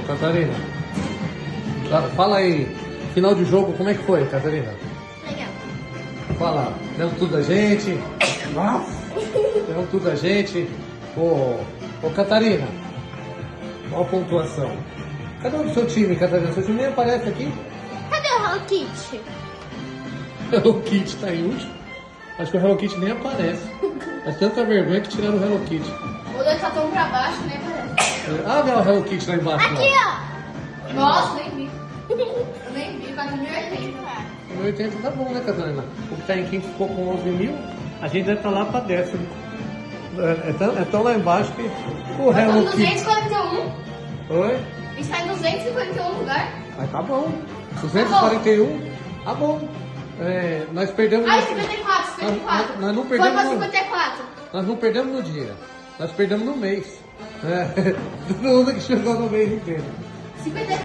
Catarina. Fala aí, final de jogo, como é que foi, Catarina? Legal. Fala, deu tudo da gente. Deu tudo da gente. Ô Catarina, qual a pontuação? Cadê o seu time, Catarina? Seu time nem aparece aqui. Cadê o Hello Kitty? Hello Kitty tá em último. Acho que o Hello Kitty nem aparece. É tanta vergonha que tiraram o Hello Kitty. O dois tá tão pra baixo, né? Parece. Ah, não, o Hello Kitty lá embaixo. Aqui, Não. ó. Nossa, nem vi. Eu nem vi, 4.080. 80 tá bom, né, Catarina? O que tá em quinto ficou com 11 mil. A gente deve estar lá pra décimo. É tão lá embaixo que o Nós Hello estamos Kitty. 241. Oi? A gente tá em 251 lugar. Mas tá bom. 241, tá bom. Nós perdemos. Ai, 54. Nós não Foi perdemos. pra 54. Nós não perdemos no dia. Nós perdemos no mês. Todo mundo que chegou no mês inteiro. 54.